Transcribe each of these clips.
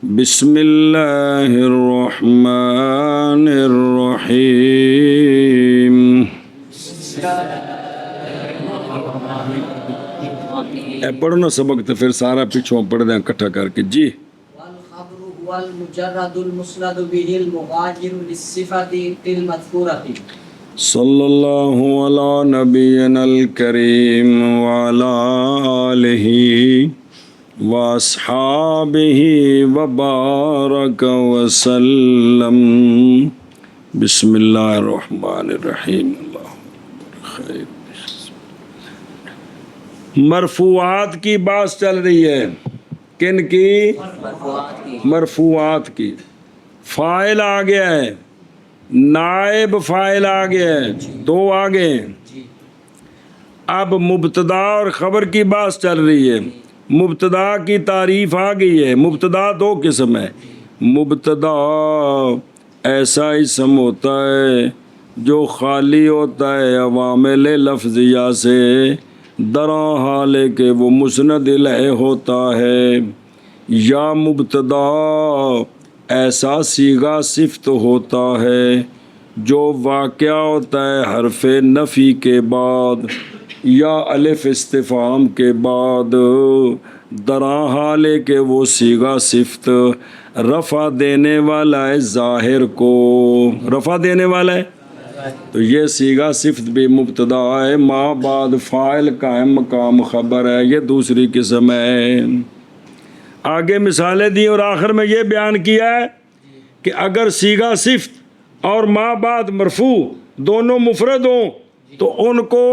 بسم اللہ الرحمن الرحیم. اے پڑھو نا سبق تو پھر سارا پچھوں پڑھ دیں اکٹھا کر کے. جی والخبر هو المجرد المسند به المغاير للصفة المذكورة. صلی اللہ علی نبینا الکریم وعلی آلہ واصحابہ وبارک وسلم. بسم اللہ الرحمن الرحیم. اللہ خیر. مرفوعات کی بات چل رہی ہے. کن کی؟ مرفوعات کی. فاعل آ گیا ہے، نائب فاعل آ گیا ہے، دو آگے ہیں. اب مبتدا اور خبر کی بات چل رہی ہے. مبتدا کی تعریف آ گئی ہے. مبتدا دو قسم ہے. مبتدا ایسا اسم ہوتا ہے جو خالی ہوتا ہے عوامل لفظیہ سے، درا حال کہ وہ مسند الیہ ہوتا ہے. یا مبتدا ایسا صیغہ صفت ہوتا ہے جو واقعہ ہوتا ہے حرف نفی کے بعد یا الف استفہام کے بعد، درا حال کہ وہ صیغہ صفت رفع دینے والا ہے ظاہر کو. رفع دینے والا ہے تو یہ صیغہ صفت بھی مبتدا ہے. ما بعد فاعل قائم مقام خبر ہے، یہ دوسری قسم ہے. آگے مثالیں دی اور آخر میں یہ بیان کیا ہے کہ اگر صیغہ صفت اور ما بعد مرفوع دونوں مفرد ہوں تو ان کو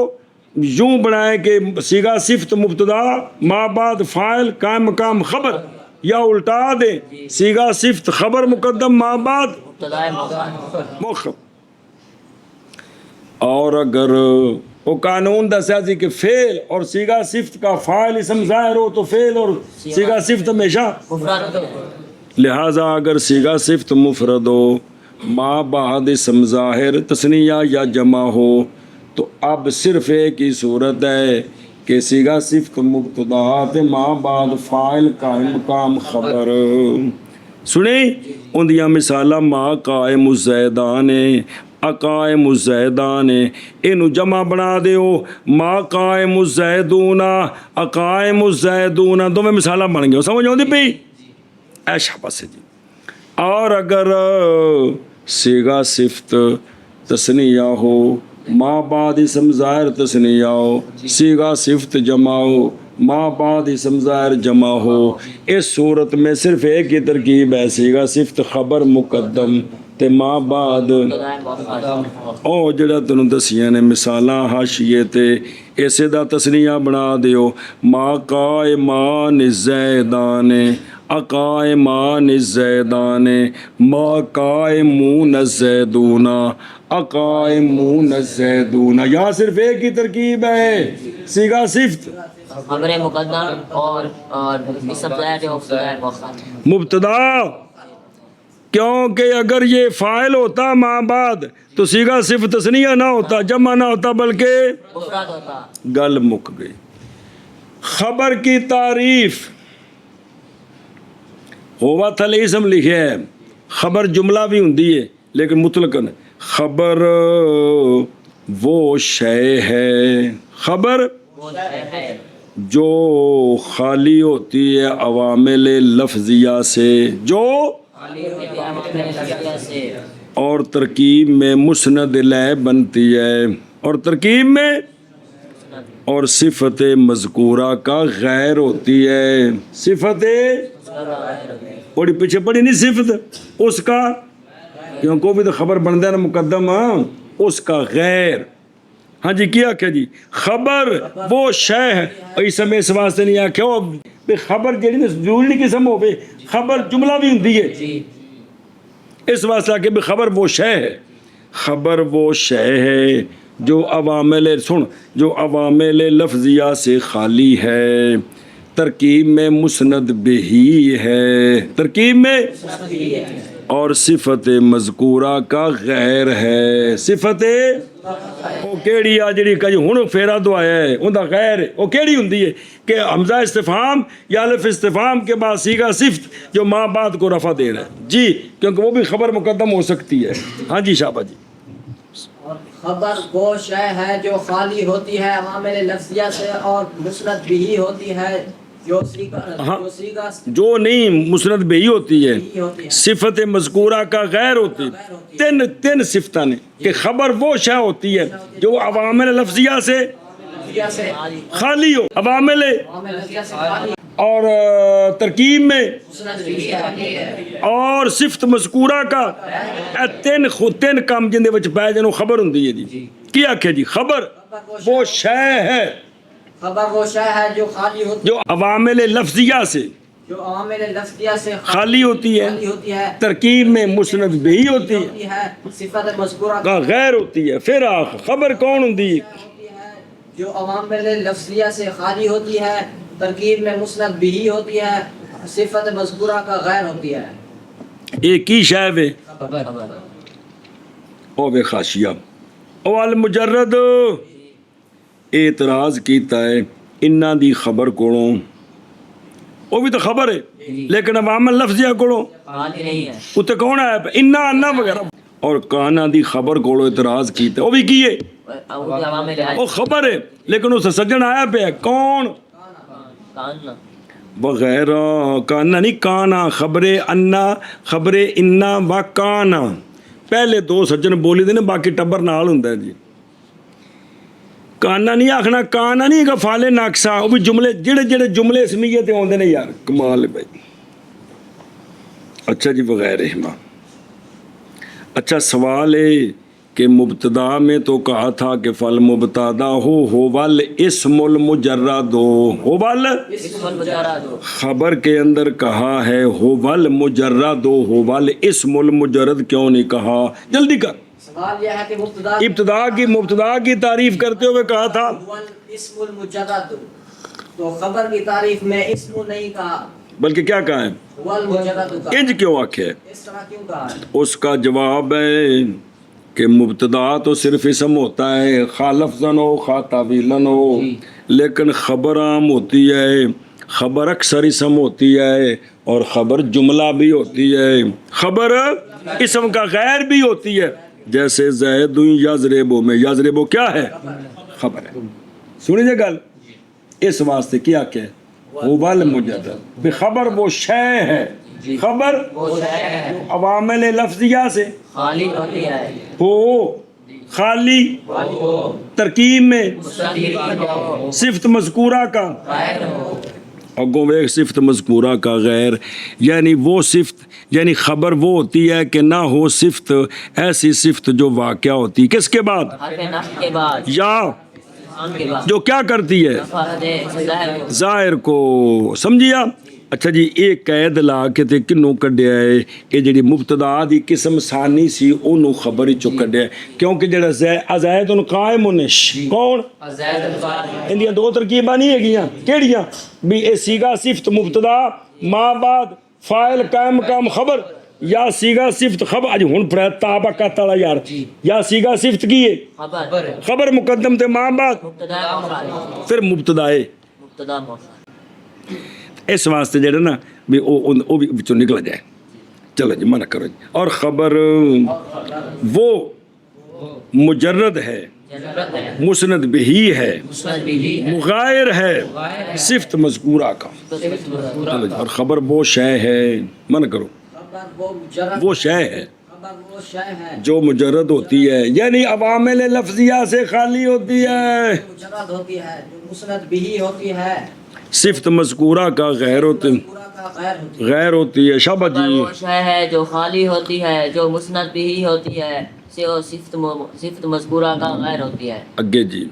یوں بنائیں کہ صیغہ صفت مبتدا، ما بعد فاعل قائم مقام خبر، یا الٹا دیں صیغہ صفت خبر مقدم ما بعد مؤخر. اور اگر وہ قانون دسیا سی کہ فعل اور صیغہ صفت کا فاعل اسم ظاہر ہو تو فعل اور صیغہ صفت ہمیشہ، لہذا اگر صیغہ صفت مفرد ہو، ما بعد اسم ظاہر تثنیہ یا جمع ہو، تو اب صرف ایک ہی صورت ہے کہ صیغہ صفت مبتدا تے ما بعد فاعل قائم مقام خبر. سنیں ان دیاں مثالاں ما قائم الزیدان اقائم الزیدان، اینو جمع بنا دیو ما قائم الزیدون اقائم الزیدون، دو میں مثالاں بن گئے. سمجھ آؤں دی پئی ایشا پاسے جی. اور اگر صیغہ صفت تثنیہ ہو، ما بعد اسم ظاہر تثنیہ ہو، صیغہ صفت جمع ہو، ما بعد اسم ظاہر جمع ہو، اس صورت میں صرف ایک ہی ترکیب ہے، صیغہ صفت خبر مقدم تے ما بعد. او جڑا تنوں دسیاں نے مثالاں حاشیے تے ایسے دا تثنیہ بنا دیو ما قائمان الزیدان اقائمان الزیدان ما قائمون الزیدون اقائمون الزیدون. یہاں صرف ایک ہی ترکیب ہے، صیغہ صفت خبر مقدم اور اسم ظاہر مبتدا. کیونکہ اگر یہ فاعل ہوتا ما بعد تو صیغہ صفت تثنیہ نہ ہوتا، جمع نہ ہوتا، بلکہ مفرد ہوتا. گل مک گئی. خبر کی تعریف ہوا تھل اسم لکھے ہے، خبر جملہ بھی ہوندی ہے لیکن مطلقاً خبر وہ شے ہے، خبر جو خالی ہوتی ہے عوامل لفظیہ سے، جو اور ترکیب میں مسند الیہ بنتی ہے، اور ترکیب میں اور صفت مذکورہ کا غیر ہوتی ہے. صفت بڑی پیچھے پڑی نہیں، صفت اس کا، کیونکہ وہ بھی تو خبر بن ہے مقدم، اس کا غیر. ہاں جی کیا کہ جی خبر وہ شے ہے. اس میں اس واسطے نہیں آکھیا بے خبر جیڑی ضروری نہیں قسم ہو، خبر جملہ بھی ہوندی ہے، اس واسطے کہ خبر وہ شے ہے. خبر وہ شے ہے جو عوامل جو عوامل لفظیہ سے خالی ہے، ترکیب میں مسند بہی ہے، ترکیب میں اور صفت مذکورہ کا غیر ہے. صفت وہ کیڑی آ جڑی کئی ہن پھیرا دعایا ہے اوندا غیر ہے وہ کیڑی ہوندی ہے کہ حمزہ استفہام یا الف استفہام کے بعد صیغہ صفت جو ما بعد کو رفع دے رہا ہے جی کیونکہ وہ بھی خبر مقدم ہو سکتی ہے. ہاں جی شابہ جی. اور خبر وہ شے ہے جو خالی ہوتی ہے عوامل لفظیہ سے اور مسند بھی ہوتی ہے جو صیغہ جو نہیں مسند بہی ہوتی ہے. صفت مذکورہ کا غیر ہوتی ہے. تین صفتیں نے کہ خبر وہ شے ہوتی ہے جو عوامل لفظیہ سے خالی ہو. عوامل اور ترکیب میں اور صفت مذکورہ کا تین کام جن دے وچ پائے جنوں خبر ہوندی ہے جی. کی آکھے جی خبر وہ شے ہے خبر وہ شے ہے جو خالی ہوتی جو عوامل لفظیہ سے خالی ہوتی ہے ترکیب میں مسند بھی ہوتی ہے صفت مذکورہ کا غیر ہوتی ہے. پھر خبر کون ہوندی ہے جو عوامل لفظیہ سے خالی ہوتی ہے ترکیب میں مسند بھی ہوتی ہے صفت مذکورہ کا غیر ہوتی ہے. ایک ہی شے وے او بے خاشیہ او المجرد اعتراض کیتا ہے انہاں دی خبر کولوں وہ بھی تو خبر ہے لیکن عوامل لفظیہ کولوں اتنے کون آیا پہ انہاں انہاں وغیرہ اور کانا دی خبر کولوں اعتراض کیتا ہے وہ بھی کیے وہ خبر ہے لیکن اس سجن آیا پہ کون وغیرہ کانا نہیں کانا خبر انا خبر انا و کانا پہلے دو سجن بولی دے نے باقی ٹبر نال ہوندا ہے جی. کانا نہیں آخنا کانا نہیں کہ فعل ناقصہ وہ بھی جملے جڑے جملے اسمیہ تے ہوندے نے یار کمال ہے بھائی. اچھا جی وغیرہ اچھا سوال ہے کہ مبتدا میں تو کہا تھا کہ فل مبتدا ہو ول اسم المجرد ہو ول خبر کے اندر کہا ہے ہو ول مجرد ہو ول اسم المجرد کیوں نہیں کہا. جلدی کر. سوال یہ ہے کہ مبتدا کی تعریف کرتے ہوئے کہا تھا اسم المجرد تو خبر کی تعریف میں اسم نہیں کہا بلکہ کیا کہا ہے انج کیوں آکھے اس طرح کیوں کہا ہے. اس کا جواب ہے کہ مبتدا تو صرف اسم ہوتا ہے خواہ لفظاً ہو خواہ تعویلاً ہو لیکن خبر عام ہوتی ہے خبر اکثر اسم ہوتی ہے اور خبر جملہ بھی ہوتی ہے خبر اسم کا غیر بھی ہوتی ہے جیسے زید یضربو میں یضربو کیا ہے خبر ہے. سنی جے گل اس واسطے کیا کہ ہوبل مجرد بے خبر وہ شے ہے خبر عوامل لفظیہ سے خالی ہوتی ہے ہو خالی ترکیب میں صفت مذکورہ کا اگوں ایک صفت مذکورہ کا غیر یعنی وہ صفت یعنی خبر وہ ہوتی ہے کہ نہ ہو صفت ایسی صفت جو واقعہ ہوتی کس کے بعد یا جو کیا کرتی ہے ظاہر کو. سمجھیا. اچھا جی ایک قید لا کے تے کنوں کڈیا ہے یہ جڑی مبتدا دی قسم ثانی سی اونوں خبر ہی چو کڈیا کیونکہ جڑا زید قائم کون اندیاں دو ترکیباں نہیں ہےگیاں کیڑیاں بھی اے صیغہ صفت مبتدا ما بعد فاعل قائم مقام خبر یا صیغہ صفت خبر اج ہن پڑھا تابع کا تالا یار یا صیغہ صفت کی ہے خبر مقدم تے ما بعد پھر مبتدا ہے اس واسطے جڑا نا بھی او بھی وچوں نکل جائے. چلو جی منع کرو جی. اور خبر وہ مجرد ہے مسند بھی ہے مغائر ہے صفت مذکورہ کا. چلو جی. اور خبر وہ شے ہے منع کرو وہ شے ہے جو مجرد ہوتی ہے یعنی عوامل لفظیہ سے خالی ہوتی ہے مجرد ہوتی ہے جو مسند بھی ہوتی ہے صفت مذکورہ کا غیر ہوتی ہے. شابہ جی. وہ شے ہے جو خالی ہوتی ہے جو مسند بھی ہوتی ہے صفت مذکورہ کا غیر ہوتی ہے. اگے جی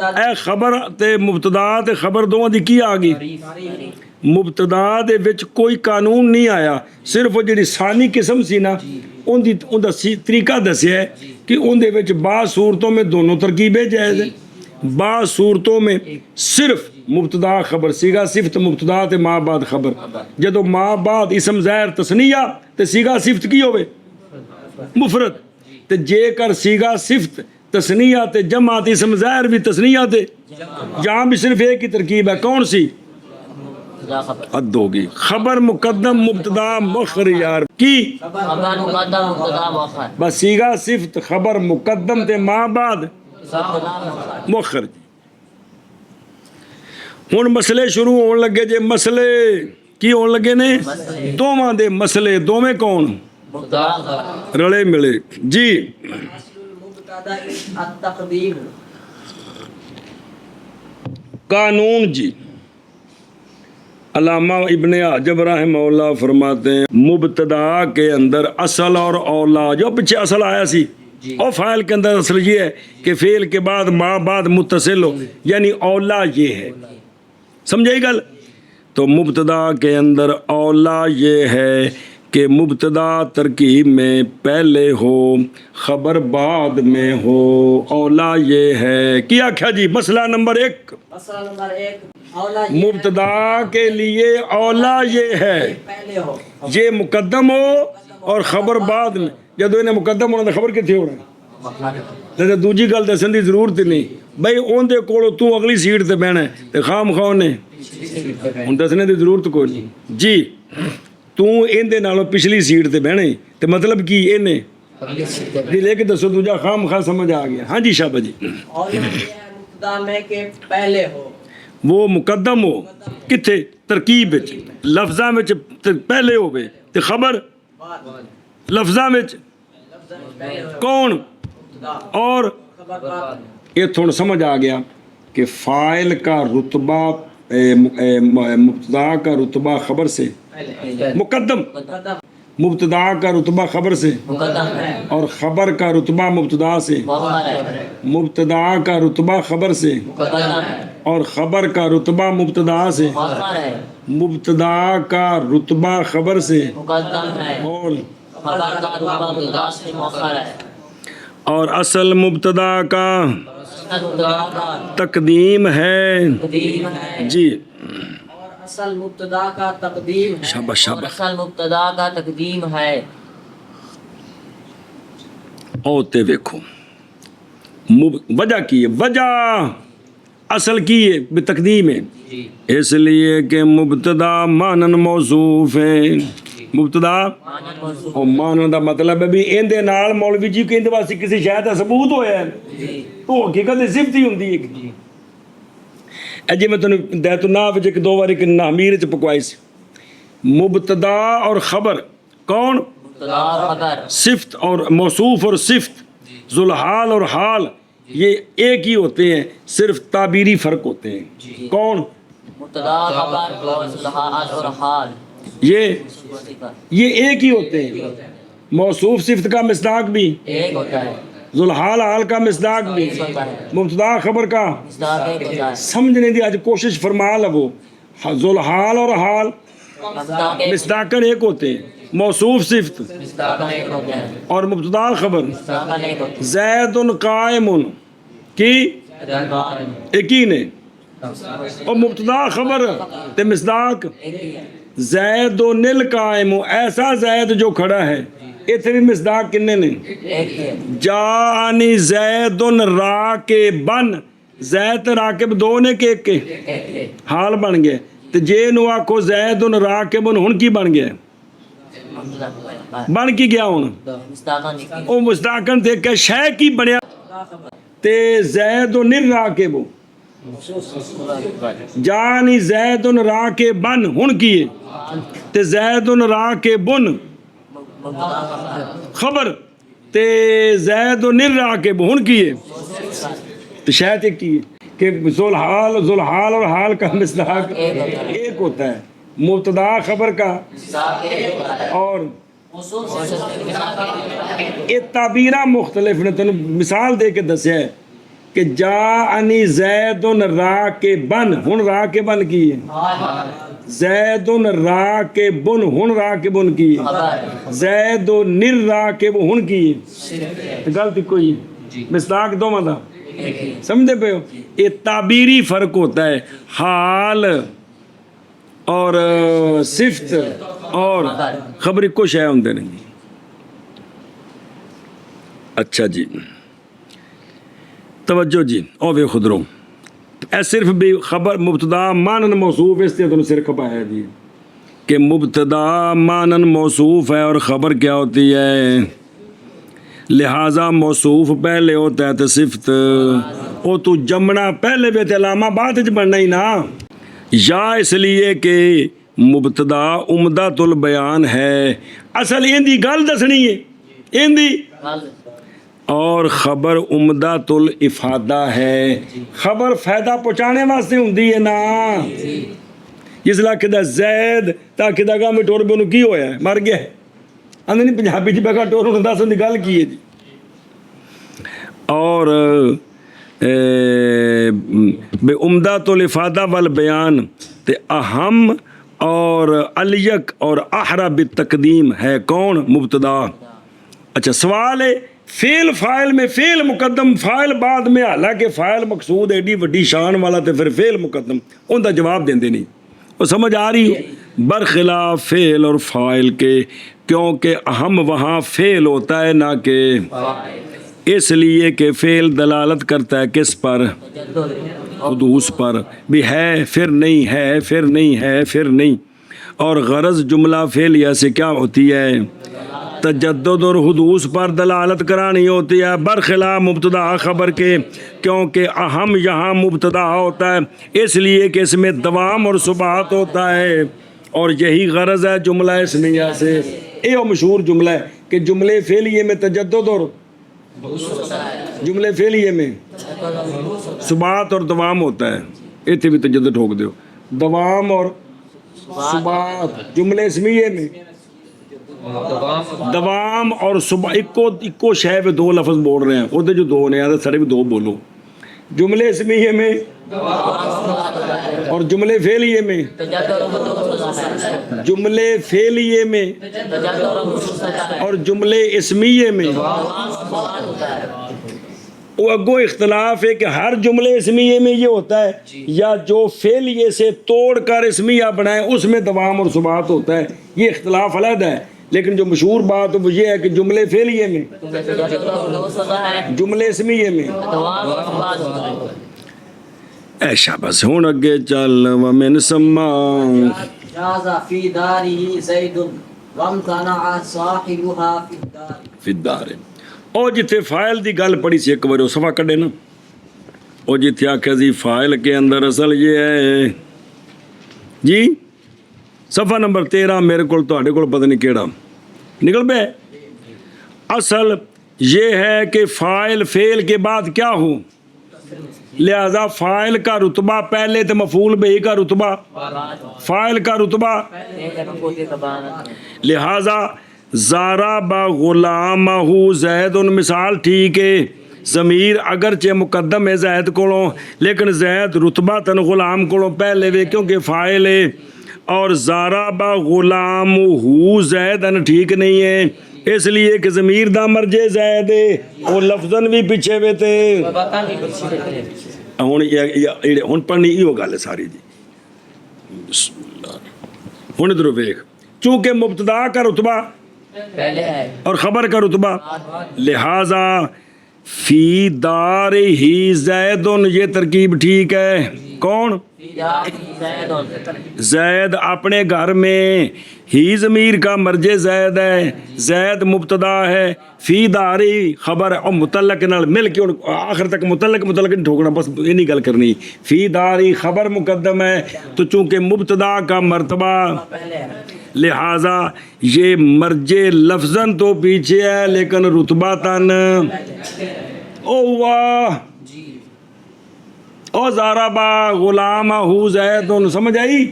اے خبر تے مبتدا تے خبر دونوں دی کی آ گئی مبتدا دے وچ کوئی قانون نہیں آیا صرف وہ جڑی ثانی قسم سی نا ان دا طریقہ دسیا ہے کہ ان دے وچ بعض صورتوں میں دونوں ترکیبیں جائز ہیں بعض صورتوں میں صرف مبتدا خبر صیغہ صفت مبتدا تے ما بعد خبر جدو ما بعد اسم ظاہر تسنیہ تے صیغہ صفت کی ہوئے مفرد تے جے کر صیغہ صفت تسنیہ تے جمع تے اسم ظاہر بھی تسنیہ تے جہاں بھی صرف ایک ہی ترکیب ہے کون سی حد ہوگی خبر مقدم مبتدا مؤخر یار کی خبر مقدم مبتدا مؤخر بس صیغہ صفت خبر مقدم تے ما بعد مؤخر ہن مسئلے شروع ہون لگے جے مسئلے کی ہون لگے نے دوواں دے مسئلے دوویں کون مبتدا خبر رلے ملے جی المبتدا التقدیم قانون جی علامہ ابن حجب رحمہ اللہ فرماتے ہیں مبتدا کے اندر اصل اور اولا جو پیچھے اصل آیا سی اور فاعل کے اندر اصل یہ ہے کہ فعل کے بعد ما بعد متصل ہو یعنی اولا یہ ہے سمجھے گل تو مبتدا کے اندر اولا یہ ہے کہ مبتدا ترکیب میں پہلے ہو خبر بعد میں ہو اولا یہ ہے کیا کیا جی مسئلہ نمبر 1 مسئلہ نمبر 1 اولا یہ مبتدا کے لیے اولا یہ ہے پہلے ہو یہ مقدم ہو اور خبر بعد میں جدو انہیں مقدم ہونا تو خبر کتنے ہو رہا ہے دوجی گل دسن دی ضرورت ہی نہیں بھائی اون دے کولو تو اگلی سیٹ تے بہنا ہے تے خام خواہ نے ہن دسنے دی ضرورت کوئی نہیں جی تو ان دے نالوں پچھلی سیٹ تے بہنے تے مطلب کی اینے جی لے کے دسو دوجا خام خواہ سمجھ آ گیا ہاں جی شابہ جی اولا یہ ہے مبتدا میں کہ پہلے ہو وہ مقدم ہو کتھے ترکیب وچ لفظاں وچ پہلے ہوے تے خبر لفظاں وچ کون اور یہ تھوڑا سمجھ آ گیا کہ فاعل کا رتبہ مبتدا کا رتبہ خبر سے مقدم مبتدا کا رتبہ خبر سے اور خبر کا رتبہ مبتدا سے مبتدا کا رتبہ خبر سے اور خبر کا رتبہ مبتدا سے مبتدا کا رتبہ خبر سے اور اصل مبتدا کا تقدیم ہے جی اور اصل مبتدا کا تقدیم ہے شاباش شاباش اصل مبتدا کا تقدیم ہے اوتے ویکھو وجہ کی ہے وجہ اصل کی ہے بے تقدیم ہے اس لیے کہ مبتدا مانن موصوف ہے مبتدا اور مانن دا مطلب ہے بھی ان دے نال مولوی جی کہندے واسطے کسی شے دا ثبوت ہویا ہے تو حقیقت صفت ہی ہوندی ہے اے جی میں تانوں دے تو ناں وچ ایک دو واری کہ نامیر وچ پکوائی سی مبتدا اور خبر کون صفت اور موصوف اور صفت ذوالحال اور حال یہ ایک ہی ہوتے ہیں صرف تعبیری فرق ہوتے ہیں کون مبتدا خبر ذوالحال اور حال یہ ایک ہی ہوتے ہیں موصوف صفت کا مصداق بھی ایک ہوتا ہے ذوالحال حال کا مصداق بھی مبتدا خبر کا سمجھنے دی آج کوشش فرما لو ذوالحال اور حال مصداقاً ایک ہوتے ہیں موصوف صفت اور مبتدا خبر زید قائم کی ایک ہی نے اور مبتدا خبر تے مصداق زید و نل قائم ایسا زید جو کھڑا ہے اتنی مصداق کنے نے جانی زید راکبن زید راکب دو نے کہ ایک کے حال بن گئے تے جے نو آکھو زید راکبن ہن کی بن گیا بن کی گیا ہن او مصداقن تے کہ شے کی بنیا تے زید نر راکب جانی زید راکبن ہن کیے تے زید راکبن خبر تے زید نر راکب ہن کیے تو شاید ایک کیے کہ ذوالحال اور حال کا مصداق ایک ہوتا ہے مبتدا خبر کا اور یہ تعبیرہ مختلف نے تنوں مثال دے کے دسیا ہے کہ جاءنی زید راکبن ہن راکبن کی ہے زید راکبن ہن راکبن کی ہے زید نر راکب ہن کی ہے غلطی کوئی مصداق دو مدا سمجھتے پہ ہو؟ یہ تعبیری فرق ہوتا ہے، حال اور صفت اور خبر کو شے ہوندے نہیں. اچھا جی توجہ جی، او وے خود رو اے صرف بھی خبر مبتدا مانن موصوف اس تے تمہیں صرف کھپا ہے جی کہ مبتدا مانن موصوف ہے اور خبر کیا ہوتی ہے، لہذا موصوف پہلے ہوتا ہے تو صفت او تو جمنا پہلے بھی تے علامہ بعد وچ بننا ہی نا، یا اس لیے کہ مبتدا عمدۃ البیان ہے، اصل ایندی گل دسنی ہے ایندی، اور خبر عمدۃ الافادہ ہے، خبر فائدہ پہنچانے واسطے ہوندی ہے نا. جس لا کہ زید تا کہ گاہ میں ٹور بے کی ہویا ہے، مر گیا ہے، اندر نہیں پنجابی جی بگا ٹور انہوں دس دی گل کی ہے جی. اور بے عمدۃ الافادہ والبیان تے اہم اور الیق اور احرا بالتقدیم ہے کون؟ مبتدا. اچھا سوال ہے فعل فاعل میں فعل مقدم فاعل بعد میں، حالانکہ فاعل مقصود ایڈی وڈی شان والا تے پھر فعل مقدم، ان دا جواب دیندے نہیں. وہ سمجھ آ رہی ہے؟ برخلاف فعل اور فاعل کے، کیونکہ اہم وہاں فعل ہوتا ہے نہ کہ، اس لیے کہ فعل دلالت کرتا ہے کس پر؟ حدوث پر، بھی ہے پھر نہیں ہے پھر نہیں ہے پھر نہیں. اور غرض جملہ فعلیہ سے کیا ہوتی ہے؟ تجدد اور حدوث پر دلالت کرانی ہوتی ہے، برخلاف مبتدا خبر کے، کیونکہ اہم یہاں مبتدا ہوتا ہے اس لیے کہ اس میں دوام اور ثبات ہوتا ہے، اور یہی غرض ہے جملہ اسمیہ سے. یہ مشہور جملہ ہے کہ جملے فعلیے میں تجدد اور جملے فعلیے میں ثبات اور دوام ہوتا ہے. اتنے بھی تجدد ٹھوک دیو، دوام اور ثبات. جملے اسمیہ میں دوام اور صبح اکو شے پہ دو لفظ بول رہے ہیں، وہ جو دو نے آدھے سارے بھی دو بولو. جملے اسمیہ میں اور جملے فعلیے میں، جملے فعلیے میں اور جملے اسمیہ میں وہ اگو اختلاف ہے کہ ہر جملے اسمیہ میں یہ ہوتا ہے یا جو فعلیے سے توڑ کر اسمیہ بنائے اس میں دوام اور ثبات ہوتا ہے. یہ اختلاف علیحدہ ہے، لیکن جو مشہور بات وہ یہ ہے کہ جملے فعلیے میں جملے اسمیہ میں. اے شاباش، ہون اگے چل ومن سما جاز فی دارہ زید وامتنع صاحبها فی الدار. او جتھے فاعل دی گل پڑی سی ایک بار صفحہ کڈے نا، او جتھے آکھیا جی فاعل کے اندر اصل یہ ہے جی صفحہ نمبر 13 میرے کول تہاڈے کول پتہ نہیں کیڑا نکل پہ. اصل یہ ہے کہ فاعل فعل کے بعد کیا ہو، لہذا فاعل کا رتبہ پہلے تو مفعول بہ کا رتبہ فاعل کا رتبہ، لہذا ضرب غلامہ زید مثال ٹھیک ہے، ضمیر اگرچہ مقدم ہے زید کولوں لیکن زید رتبہ تن غلام کولوں پہلے وے کیونکہ فاعل ہے. اور ضرب غلامہ زیدن ٹھیک نہیں ہے اس لیے کہ ضمیر دا مرجع زید ہے، وہ لفظاً بھی پیچھے وے تے ہن پڑھنی ایو گل ہے ساری جی. ہن ادھر ویکھ، چونکہ مبتدا کا رتبہ اور خبر کا رتبہ، لہذا فی دار ہی زیدن یہ ترکیب ٹھیک ہے. کون؟ زید اپنے گھر میں، ہی ضمیر کا مرجع زید ہے، زید مبتدا ہے، فی داری خبر اور متعلق نال مل کے آخر تک متعلق نہیں ٹھوکنا، بس اینی گل کرنی. فی داری خبر مقدم ہے تو چونکہ مبتدا کا مرتبہ لہذا یہ مرجع لفظاً تو پیچھے ہے لیکن رتبہ تن او واہ او ضربا غلامہ زید. سمجھ آئی؟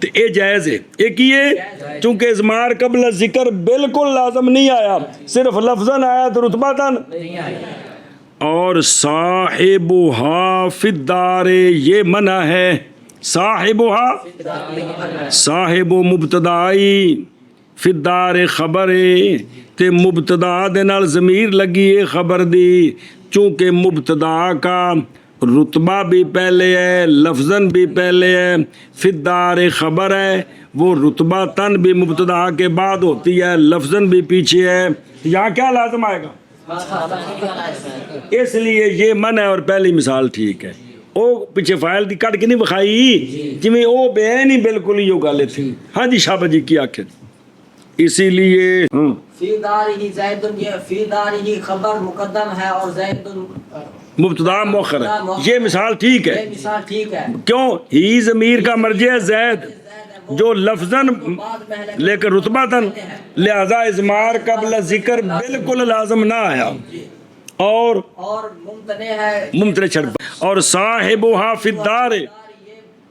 تو اے جائز ہے. ایک یہ چونکہ ازمار قبل ذکر بالکل لازم نہیں آیا، صرف لفظاً آیا تو رتبہ تن. اور صاحبہا فی الدار یہ منع ہے. صاحب مبتدائی فی الدار خبر تے مبتدا دے نال ضمیر لگی ہے خبر دی چونکہ مبتدا کا رتبہ بھی پہلے ہے، لفظاً بھی پہلے ہے، فی الدار خبر ہے، وہ رتبہ تن بھی مبتدا کے بعد ہوتی ہے، لفظاً بھی پیچھے ہے، یہاں کیا لازم آئے گا؟ اس لیے یہ من ہے اور پہلی مثال ٹھیک ہے۔ او پیچھے فائل دی کٹ کے نہیں بخائی جی او بے نہیں بالکل ہی گل تھی۔ ہاں جی شاہ جی کی آخر اسی لیے فی دارہ زید، یہ فی دارہ خبر مقدم ہے اور زید مبتدا مؤخر ہے، یہ مثال ٹھیک ہے۔ یہ مثال ٹھیک ہے، کیوں؟ ہی ضمیر کا مرجع ہے زید جو لفظاً لیکن رتبہ تن، لہذا اضمار قبل ذکر بالکل لازم نہ آیا، اور ممتنع ہے، ممتنع چھڑ اور صاحبها فی الدار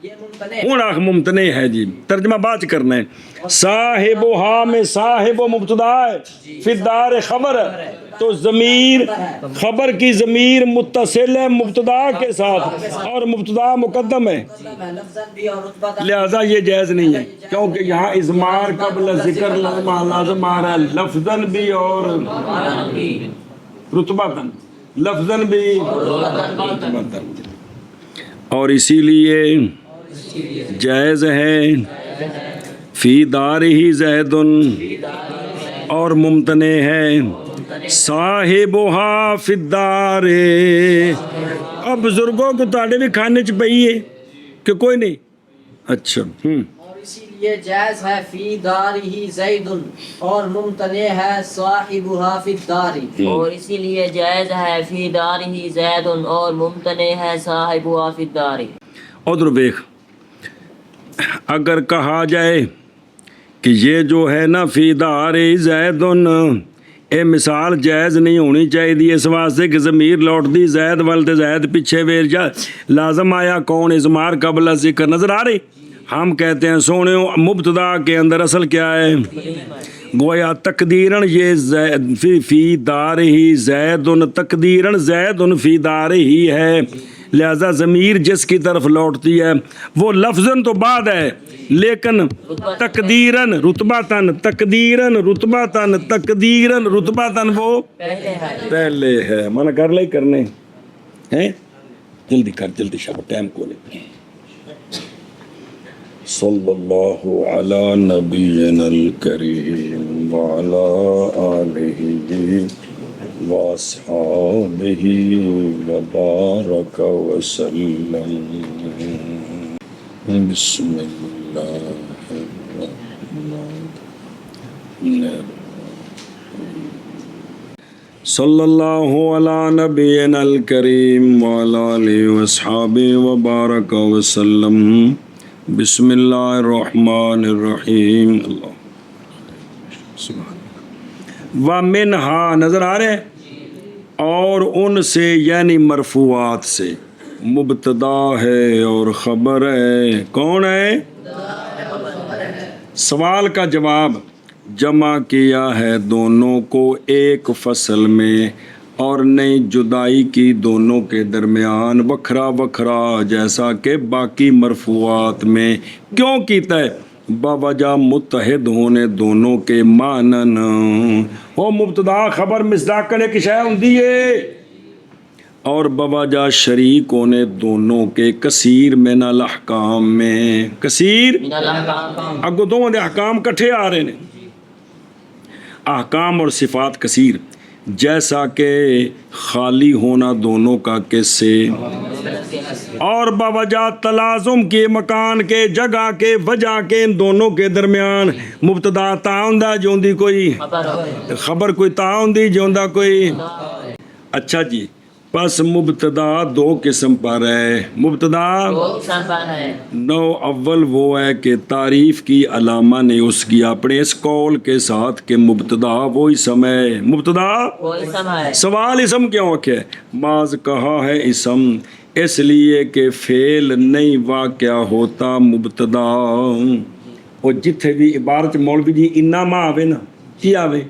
یہ ممتنع ہوں آخ ممتنع ہے جی، ترجمہ بعد کرنا ہے۔ صاحبها میں صاحب و مبتدا ہے، فی الدار خبر ہے، تو ضمیر خبر کی ضمیر متصل ہے مبتدا کے ساتھ اور مبتدا مقدم ہے، لفظاً بھی اور رتبہ لہذا یہ جائز نہیں ہے، کیونکہ یہاں اضمار قبل ذکر لازم آ رہا ہے، لفظاً بھی اور رتبہ تن، لفظاً بھی رتبہ تن، اور اسی لیے جائز ہے فی دار ہی زید اور ممتنع ہے صاحبها فی الدار۔ اب بزرگوں کو تاڑے بھی کھانے چ پئی ہے کہ کوئی نہیں؟ اچھا اور اسی لیے جائز ہے فی دارہ زید اور ممتنع ہے صاحبها فی الدار، اور اسی لیے جائز ہے فی دارہ زید اور ممتنع ہے صاحبها فی الدار۔ ادھر دیکھ، اگر کہا جائے کہ یہ جو ہے نا فی دار زید اے مثال جائز نہیں ہونی چاہیے، اس واسطے کہ ضمیر لوٹ دی زید ولد زید پیچھے ویر جا لازم آیا کون؟ اضمار قبل ذکر، نظر آ رہی؟ ہم کہتے ہیں سونے مبتدا کے اندر اصل کیا ہے؟ گویا تقدیرن یہ فی دار ہی زید، تقدیرن زید فی دار ہی ہے، لہذا ضمیر جس کی طرف لوٹتی ہے وہ لفظاً تو بعد ہے لیکن تقدیرن رتبہ تن، تقدیرن رتبہ تن، تقدیرن رتبہ تن وہ پہلے ہے۔ من کر لے کرنے ہیں، جلدی کر، جلدی شب ٹائم کو لے۔ صلی اللہ علی نبینا الکریم وعلی آلہ واصحابہ وبارک وسلم۔ بسم اللہ الرحمن الرحیم۔ صلی اللہ علی نبینا الکریم وعلی آلہ واصحابہ وبارک وسلم۔ بسم اللہ الرحمن الرحیم۔ اللہ وَمِنْهَا نظر آ رہے ہیں، اور ان سے یعنی مرفوعات سے، مبتدا ہے اور خبر ہے، کون ہے؟ سوال کا جواب جمع کیا ہے دونوں کو ایک فصل میں اور نئی جدائی کی دونوں کے درمیان وکھرا وکھرا جیسا کہ باقی مرفوعات میں۔ کیوں کیتا ہے؟ بوجہ متحد ہونے دونوں کے مانن، وہ مبتدا خبر مصداقن ایک شے ہوندی ہے، اور بوجہ شریک ہونے دونوں کے کثیر من الاحکام میں، کثیر اگو دونوں دے احکام کٹھے آ رہے ہیں، احکام اور صفات کثیر، جیسا کہ خالی ہونا دونوں کا کس سے، اور بوجہ تلازم کے، مکان کے، جگہ کے، وجہ کے، ان دونوں کے درمیان مبتدا تعاون جوندی کوئی خبر، کوئی تعاون دی جوندا کوئی۔ اچھا جی، پس مبتدا دو قسم پر ہے، مبتدا نو اول وہ ہے کہ تعریف کی علامہ نے اس کی اپنے اس قول کے ساتھ کہ مبتدا وہ اسم ہے، مبتدا سوال اسم کیوں ہے؟ بعض کہا ہے اسم اس لیے کہ فعل نہیں واقع ہوتا مبتدا، اور جتھے بھی عبارت مولوی جی انا ما آوے نا، کی آوے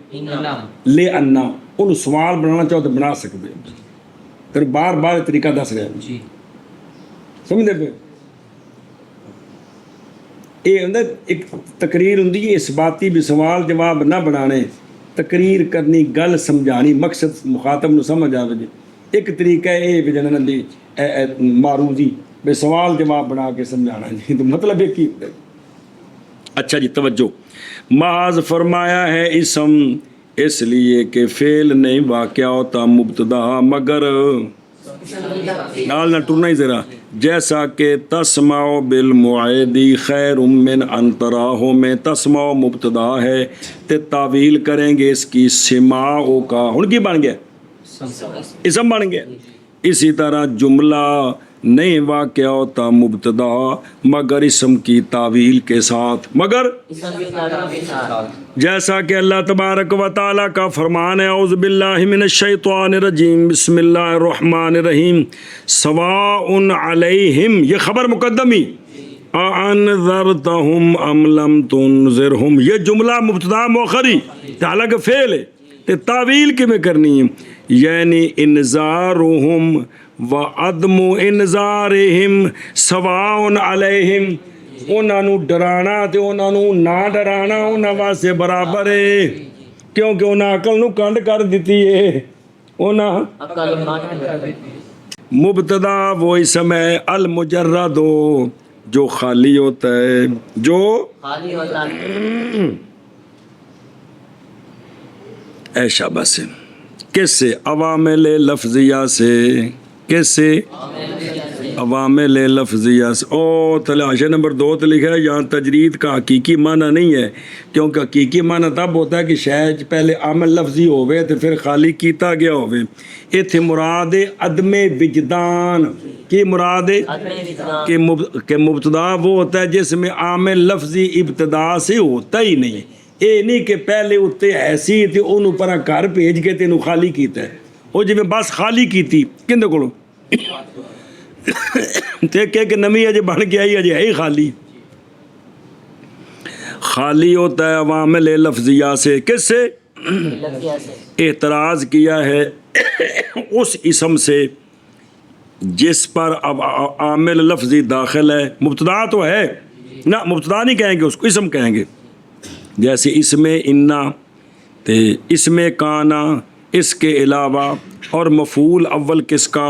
لے انا، انہوں سوال بنانا چاہو تو بنا سکتے پھر بار بار طریقہ دس رہے ہیں، سمجھتے پہ یہ ایک تقریر ہوں اس باتی بھی سوال جواب نہ بنانے، تقریر کرنی، گل سمجھانی، مقصد مخاطب نو سمجھ آوے جی، ایک طریقہ ہے یہ بھی جنہاں دی معروضی بے سوال جواب بنا کے سمجھانا جی، تو مطلب ایک ہی۔ اچھا جی توجہ، محاذ فرمایا ہے اسم اس لیے کہ فعل نہیں واقع ہوتا مبتدا مگر نال نہ ٹرنا ہی ذرا، جیسا کہ تسمع بالمعیدی خیر من ان تراہ میں تسمع مبتدا ہے تے تعویل کریں گے اس کی سماع کا، ہن کی بن گیا اسم بن گیا۔ اسی طرح جملہ نہیں واقع ہوتا مبتدا مگر اسم کی تعویل کے ساتھ، مگر جیسا کہ اللہ تبارک و تعالیٰ کا فرمان ہے اعوذ باللہ من الشیطان الرجیم بسم اللہ الرحمن الرحیم سواء علیہم، یہ خبر مقدمی، انذرتہم ام لم تنذرہم، یہ جملہ مبتدا مؤخری حالانکہ فعل ہے، تے تعویل کی میں کرنی ہے، یعنی انذارہم وعدم انذارہم سواء علیہم، انہاں نوں ڈرانا تے انہاں نوں نہ ڈرانا انہاں واسطے برابر ہے، کیونکہ انہاں عقل نوں کنڈ کر دیتی ہے۔ انہاں مبتدا وہ اسم ہے المجرد جو خالی ہوتا ہے، جو خالی ہوتا ہے اے شاباش سے، کس سے؟ عوامل لفظیہ سے، کس سے؟ عوامل لفظیہ سے۔ او تلاشے نمبر 2 تے لکھا ہے یہاں تجرید کا حقیقی معنی نہیں ہے، کیونکہ حقیقی معنی تب ہوتا ہے کہ شاید پہلے عامل لفظی ہوئے تو پھر خالی کیتا گیا ہوئے۔ ایتھے مراد عدم وجدان، کی مراد ہے کہ مبتدا وہ ہوتا ہے جس میں عامل لفظی ابتدا سے ہوتا ہی نہیں ہے، اے نہیں کہ پہلے اتنے ایسی تے انہوں پر گھر بھیج کے تینوں خالی کیتا ہے، وہ جی میں بس خالی کیتی کندے کولوں تے کہ نمی اجے بن کے آئی اجے ہے ہی خالی۔ خالی ہوتا ہے عوامل لفظیہ سے، کس سے؟ اعتراض کیا ہے اس اسم سے جس پر اب عامل لفظی داخل ہے، مبتدا تو ہے نہ، مبتدا نہیں کہیں گے اس کو، اسم کہیں گے، جیسے اس میں انا تے اس میں کانا، اس کے علاوہ، اور مفعول اول کس کا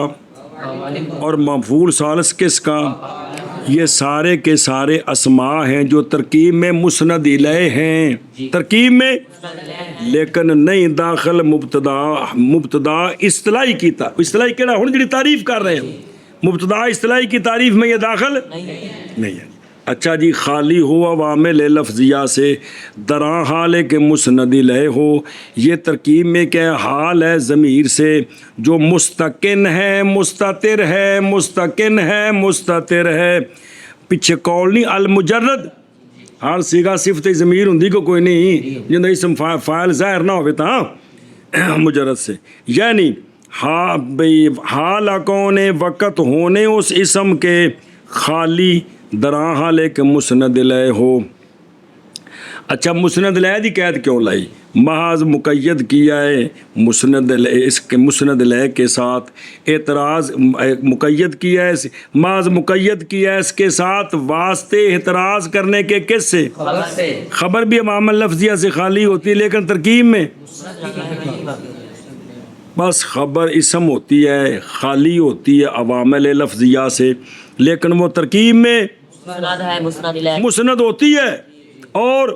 اور مفعول ثالث کس کا، یہ سارے کے سارے اسماء ہیں جو ترکیب میں مسند الیہ ہیں، ترکیب میں لیکن نہیں داخل مبتدا اصطلاحی کی اصطلاحی کیڑا ہن جڑی تعریف کر رہے ہیں، مبتدا اصطلاحی کی تعریف میں یہ داخل نہیں ہے۔ اچھا جی، خالی ہو عوامل لفظیہ سے، دراں حال ہے کہ مسند الیہ ہو، یہ ترکیب میں کیا حال ہے ضمیر سے جو مستقن ہے، مستتر ہے، مستقن ہے، مستتر ہے، پیچھے قول نہیں المجرد، ہر صیغہ صفت ضمیر ہوندی کو کوئی نہیں جنہاں اسم فاعل ظاہر نہ ہوئے تا مجرد سے، یعنی حال کون وقت ہونے اس اسم کے خالی دراں حال ہے کہ مسند الیہ ہو۔ اچھا مسند الیہ دی قید کیوں لائی؟ محاذ مقید کیا ہے مسند الیہ، اس کے مسند الیہ کے ساتھ اعتراض مقید کیا ہے، محاذ مقید کیا ہے اس کے ساتھ واسطے اعتراض کرنے کے، کس سے؟ خبر بھی عوامل لفظیہ سے خالی ہوتی ہے لیکن ترکیب میں بس خبر اسم ہوتی ہے، خالی ہوتی ہے عوامل لفظیہ سے، لیکن وہ ترکیب میں مسند ہوتی ہے۔ اور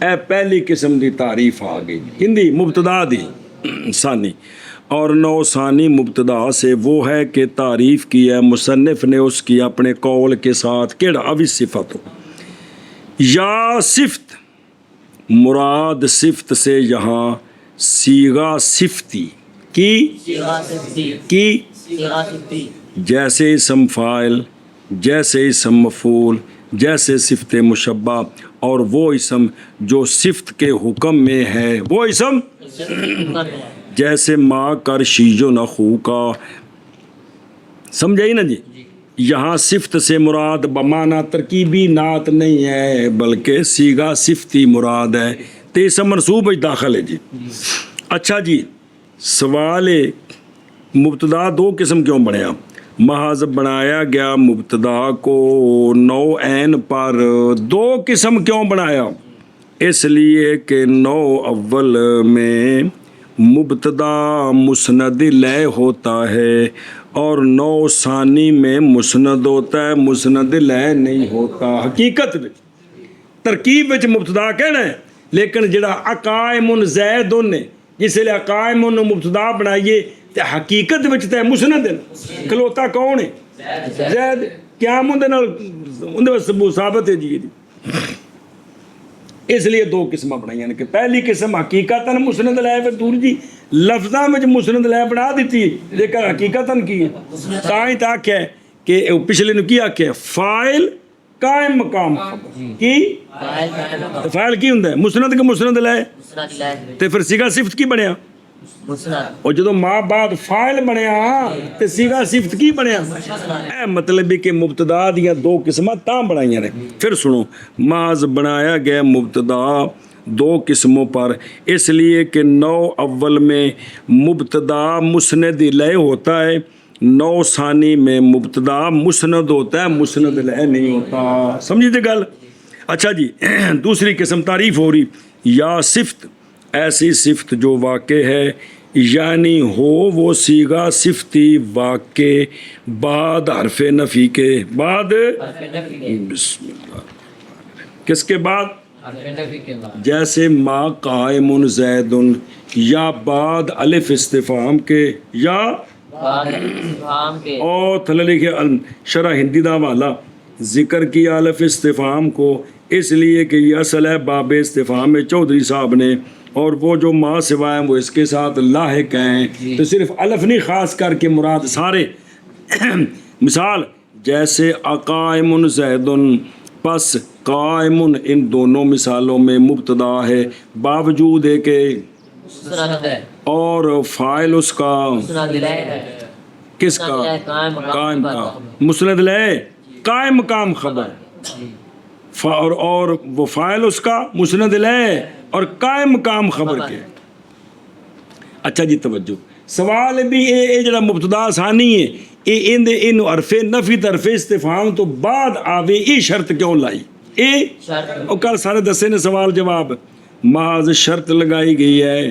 اے پہلی قسم دی تعریف آ گئی ہندی مبتدا دی ثانی، اور نو ثانی مبتدا سے وہ ہے کہ تعریف کی ہے مصنف نے اس کی اپنے قول کے ساتھ، کیڑا اوی صفت ہو یا صفت، مراد صفت سے یہاں صیغہ صفتی کی جیسے اسم فاعل، جیسے اسم مفعول، جیسے صفت مشبہ، اور وہ اسم جو صفت کے حکم میں ہے، وہ اسم جیسے ما کر شیجو نخو کا، سمجھائی نا جی؟ یہاں صفت سے مراد بمانا ترکیبی نعت نہیں ہے بلکہ صیغہ صفتی مراد ہے، تو اسم منصوب داخل ہے جی۔ اچھا جی، سوال مبتدا دو قسم کیوں بنیا؟ محض بنایا گیا مبتدا کو نوعین پر دو قسم کیوں بنایا؟ اس لیے کہ نو اول میں مبتدا مسند لے ہوتا ہے اور نو ثانی میں مسند ہوتا ہے، مسند لے نہیں ہوتا۔ حقیقت میں ترکیب وچ مبتدا کہنا ہے، لیکن جڑا اقائم زید نے جس لئے اقائم مبتدا بنائیے تے حقیقت وچ تے مسند ہے، کھلوتا کون ہے؟ زید۔ قیام اندے ثبوت ثابت ہے جی۔ اس لیے دو قسمیں بنائی کہ پہلی قسم حقیقت مسند لے پھر دور جی لفظاں میں مسند لے بنا دیتی ہے، لیکن حقیقت کی ہے تائیں تک ہے کہ پچھلے نے کی آکھیا فاعل قائم مقام خبر کی فاعل کی ہوندا ہے مسند کے مسند لے تے پھر صیغہ صفت کی بنیا اور جدو ماں بعد فاعل بنیا تے صیغہ صفت کی بنیا۔ اے مطلب ہے کہ مبتدا دیاں دو قسمیں تاں بنائیاں نے۔ پھر سنو، محض بنایا گیا مبتدا دو قسموں پر، اس لیے کہ نو اول میں مبتدا مسند لے ہوتا ہے، نو ثانی میں مبتدا مسند ہوتا ہے، مسند لے نہیں ہوتا۔ سمجھی تھے گل؟ اچھا جی، دوسری قسم تعریف ہو رہی، یا صفت، ایسی صفت جو واقع ہے، یعنی ہو وہ صیغہ صفتی واقع بعد حرف نفی کے، بعد بسم اللہ کس کے بعد؟ جیسے ما قائم زید، یا بعد الف استفہام کے، یا اور تھلے لکھے شرح ہندی دا والا ذکر کیا الف استفہام کو، اس لیے کہ یہ اصل ہے باب استفہام میں چودھری صاحب نے، اور وہ جو ما سوائے وہ اس کے ساتھ لاحق ہیں، تو صرف الف نہیں خاص کر کے مراد سارے۔ مثال جیسے اقائم زید، پس قائم ان دونوں مثالوں میں مبتدا ہے باوجود ہے کہ اور فاعل اس کا کس کا؟ قائم کا، مسند لے قائم مقام خبر، اور وہ فاعل اس کا مسند لے اور قائم مقام خبر کے۔ اچھا جی توجہ، سوال بھی اے جڑا مبتدا ثانی ہے ان حرف نفی تے حرف استفہام تو بعد آوے یہ شرط کیوں لائی؟ اور کل سارے دسے نے سوال جواب، محض شرط لگائی گئی ہے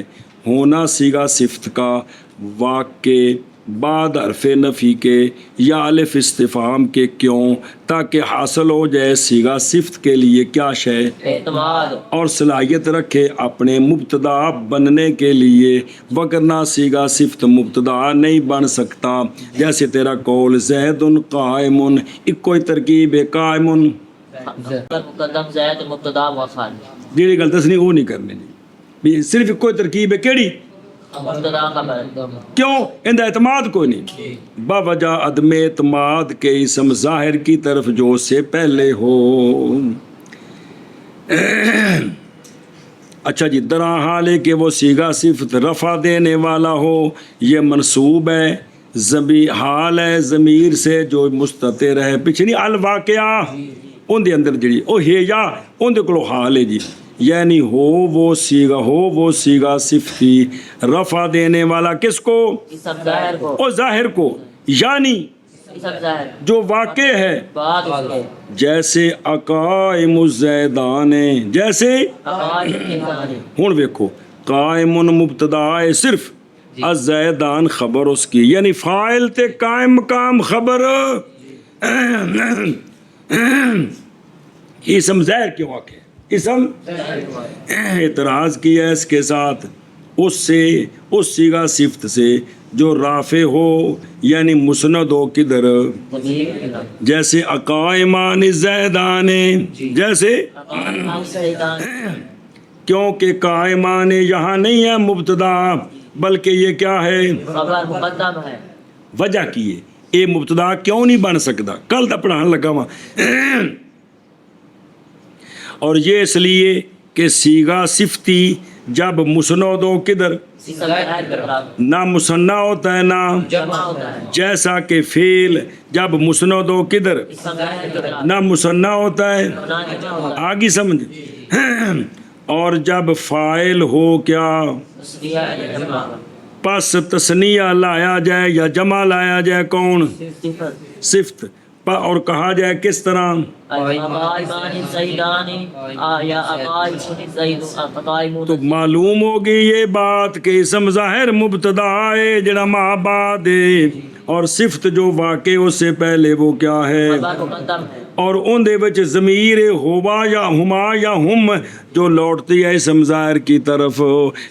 ہونا صیغہ صفت کا واقع بعد حرف نفی کے یا الف استفہام کے، کیوں؟ تاکہ حاصل ہو جائے صیغہ صفت کے لیے کیا شے؟ اعتماد، اور صلاحیت رکھے اپنے مبتدا بننے کے لیے، وگرنہ صیغہ صفت مبتدا نہیں بن سکتا۔ جیسے تیرا قول زید قائم، ایک کوئی ترکیب ہے قائم مقدم زید مبتدا مؤخر، جیڑی گل دسنی وہ نہیں کرنی جی، صرف ایک کوئی ترکیب ہے کیڑی؟ مبتدا خبر، کیوں؟ اندہ اعتماد کوئی نہیں، باوجہ عدم اعتماد کے اسم ظاہر کی طرف جو اس سے پہلے ہو۔ اچھا جی، درا حال ہے کہ وہ صیغہ صفت رفع دینے والا ہو، یہ منصوب ہے، حال ہے ضمیر سے جو مستتر ہے، پچھلی الواقعہ ان دے اندر جڑی او ہے یا ان دے کلو حال ہے جی، یعنی ہو وہ صیغہ صفتی رفع دینے والا کس کو؟ او ظاہر کو، یعنی جو واقع ہے، جیسے اقائم الزیدان، جیسے ہن ویکھو قائم مبتدا ہے صرف، الزیدان خبر اس کی، یعنی فاعل تے قائم مقام خبر، اسم ظاہر کیوں واقع ہے؟ اسم اعتراض کیا اس کے ساتھ اس سے، اس صیغہ صفت سے جو رافع ہو یعنی مسند ہو، کدھر؟ جیسے اقائمان زیدان، جیسے کیونکہ قائمان یہاں نہیں ہے مبتدا بلکہ یہ کیا ہے؟ خبر مقدم ہے۔ وجہ کی ہے یہ مبتدا کیوں نہیں بن سکتا؟ کل دا پڑھان لگا ہوا، اور یہ اس لیے کہ صیغہ صفتی جب مسند ہو کدھر؟ نہ مثنی ہوتا ہے نہ جمع ہوتا ہے، جیسا کہ فعل جب مسند ہو کدھر؟ نہ مثنی ہوتا ہے، آگی سمجھ، اور جب فاعل ہو کیا؟ پس تثنیہ لایا جائے یا جمع لایا جائے، کون؟ صفت، اور کہا جائے کس طرح؟ تو معلوم ہوگی یہ بات کہ اسم ظاہر مبتدا ہے جڑا ما بعد ہے، اور صفت جو واقع اس سے پہلے وہ کیا ہے؟ اور ان دے وچ ضمیر ہوا یا ہما یا ہم جو لوٹتی ہے اسم ظاہر کی طرف،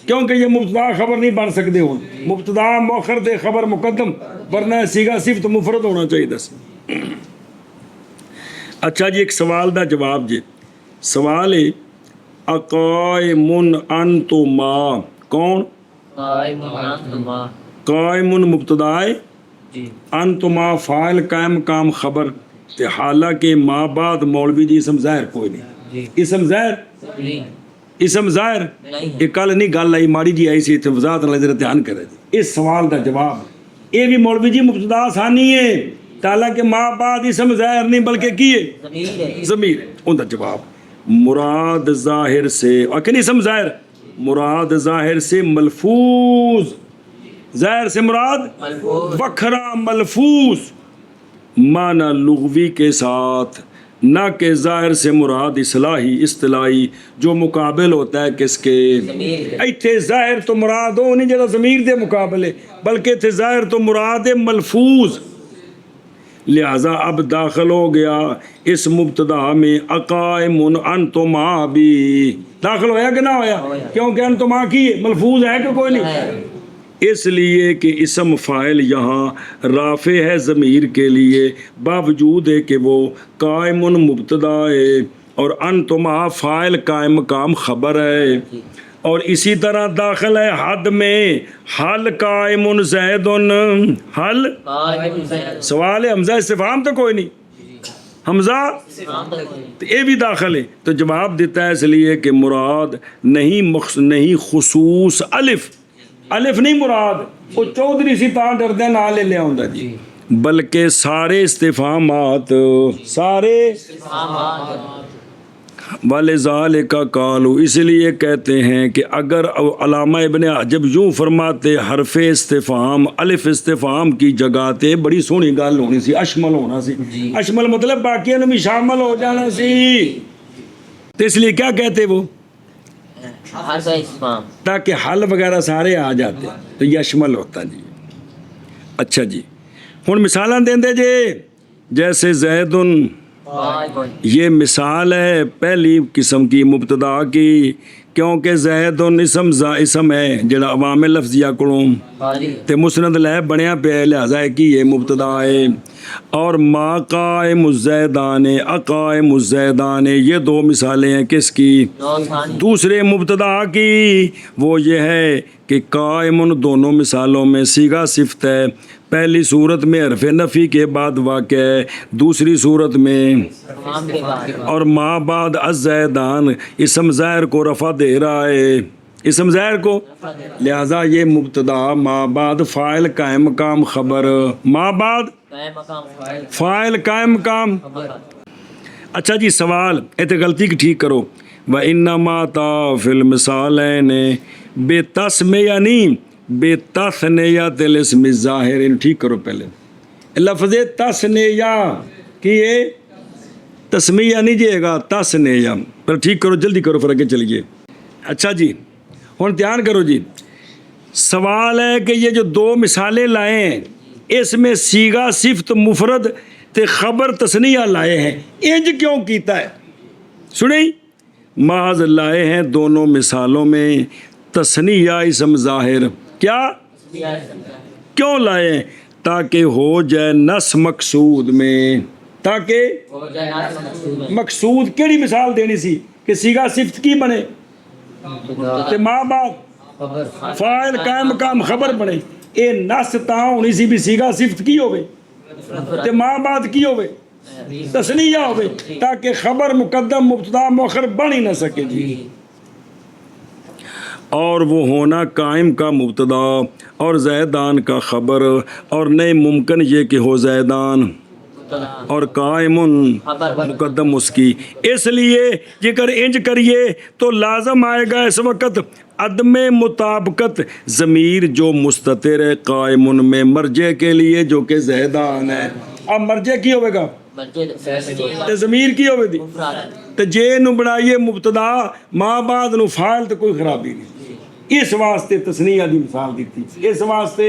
کیونکہ یہ مبتدا خبر نہیں بن سکتے ہوں، مبتدا مؤخر تے خبر مقدم، ورنہ صیغہ صفت مفرد ہونا چاہیے دس۔ اچھا جی، ایک سوال دا جواب جی، سوال ہے اقائم انتما، کون؟ قائم مبتدا ہے، انتما فاعل، قائم کام خبر، تے حالانکہ ما بعد مولوی جی اسم ظاہر کوئی نہیں، اسم ظاہر یہ کل نہیں گل آئی ماڑی جی آئی سی تے وضاحت نال ذرا دھیان کرے جی، اس سوال دا جواب یہ بھی مولوی جی مبتدا ثانی ہے، حالانکہ ما بعد اسم ظاہر نہیں بلکہ کی ہے؟ ضمیر ہے۔ ان کا جواب مراد ظاہر سے، اور کہ اسم ظاہر مراد ظاہر سے ملفوظ، ظاہر سے مراد وکھرا ملفوظ معنی لغوی کے ساتھ، نہ کہ ظاہر سے مراد اصطلاحی جو مقابل ہوتا ہے کس کے؟ ایتھے ظاہر تو مراد ہو نہیں جڑا ضمیر دے مقابلے، بلکہ ایتھے ظاہر تو مراد ملفوظ، لہذا اب داخل ہو گیا اس مبتدا میں اقائم انتما بھی، داخل ہویا کہ نہ ہویا؟ کیونکہ انتما کی ملفوظ ہے کہ کوئی نہیں، اس لیے کہ اسم فاعل یہاں رافع ہے ضمیر کے لیے، باوجود ہے کہ وہ قائم مبتدا ہے اور انتما فاعل قائم کام خبر ہے، اور اسی طرح داخل ہے حد میں حل قائم زید، حل سوال ہے حمزہ استفہام تو کوئی نہیں، حمزہ یہ بھی داخل ہے، تو جواب دیتا ہے اس لیے کہ مراد نہیں خصوص الف نہیں مراد، وہ چودھری سی تاں ڈردے نہ لے لیا ہوندا جی، بلکہ سارے استفہامات وَلِذَالِكَ قَالُوا، اس لیے کہتے ہیں کہ اگر علامہ ابن حجب یوں فرماتے حرف استفہام الف استفہام کی جگہ تے بڑی سونی گل ہونی سی، اشمل ہونا سی، اشمل مطلب باقیوں میں بھی شامل ہو جانا سی، تو اس لیے کیا کہتے وہ؟ تاکہ حل وغیرہ سارے آ جاتے تو یہ اشمل ہوتا جی۔ اچھا جی، ہن مثالاں دیندے جے، جیسے زید، یہ مثال ہے پہلی قسم کی مبتدا کی، کیونکہ زید اسم ہے جڑا عوام لفظیہ کولوں تے مسند لے بنیا پیا، لہذا ہے کہ یہ مبتدا ہے، اور ما قائم الزیدان اقائم الزیدان، یہ دو مثالیں ہیں کس کی؟ دوسرے مبتدا کی، وہ یہ ہے کہ قائم دونوں مثالوں میں صیغہ صفت ہے، پہلی صورت میں حرف نفی کے بعد واقع ہے، دوسری صورت میں، اور ما بعد الزیدان اسم ظاہر کو رفع دے رہا ہے، اسم ظاہر کو، لہذا یہ مبتدا ما بعد فاعل قائم کام خبر، ما بعد فاعل قائم کام۔ اچھا جی، سوال ایتے غلطی کی ٹھیک کرو، وَإِنَّمَا تَا فِي الْمِثَالَيْنِ بے تسمیہ نہیں، بے تثنیۃ الاسم الظاہر، ٹھیک کرو پہلے لفظ تثنیہ کہ یہ تسمیہ نہیں جائے گا، تثنیہ، پر ٹھیک کرو جلدی کرو پھر آگے چلیے۔ اچھا جی، ہن دھیان کرو جی، سوال ہے کہ یہ جو دو مثالیں لائے ہیں اس میں صیغہ صفت مفرد تے خبر تثنیہ لائے ہیں، انج کیوں کیتا ہے؟ سنیں، محض لائے ہیں دونوں مثالوں میں تثنیہ اسم ظاہر، کیا کیوں لائے ہیں؟ تاکہ ہو جائے نس مقصود میں، تاکہ مقصود کیڑی مثال دینی سی کہ صیغہ صفت کی بنے تے ما بعد فاعل قائم مقام خبر بنے، اے نس تاں ہونی سی بھی صیغہ صفت کی ہوے تے ما بعد کی ہوے تثنیہ ہوے، تاکہ خبر مقدم مبتدا مؤخر بن ہی نہ سکے جی، اور وہ ہونا قائم کا مبتدا اور زیدان کا خبر، اور نہیں ممکن یہ کہ ہو زیدان اور قائم مقدم اس کی، اس لیے جگر انج کریے تو لازم آئے گا اس وقت عدم مطابقت ضمیر جو مستتر ہے قائم میں مرجع کے لیے جو کہ زیدان ہے، اب مرجع کی ہوئے گا ਤੇ ਜ਼ਮੀਰ ਕੀ ਹੋਵੇਗੀ ਤੇ ਜੇ ਇਹਨੂੰ ਬਣਾਈਏ ਮੁਬਤਦਾ ਮਾਂ ਬਾਦ ਨੂੰ ਫਾਇਲ ਤੇ ਕੋਈ ਖਰਾਬੀ ਨਹੀਂ। ਇਸ ਵਾਸਤੇ ਤਸਨੀਆ ਦੀ ਮਿਸਾਲ ਦਿੱਤੀ, ਇਸ ਵਾਸਤੇ।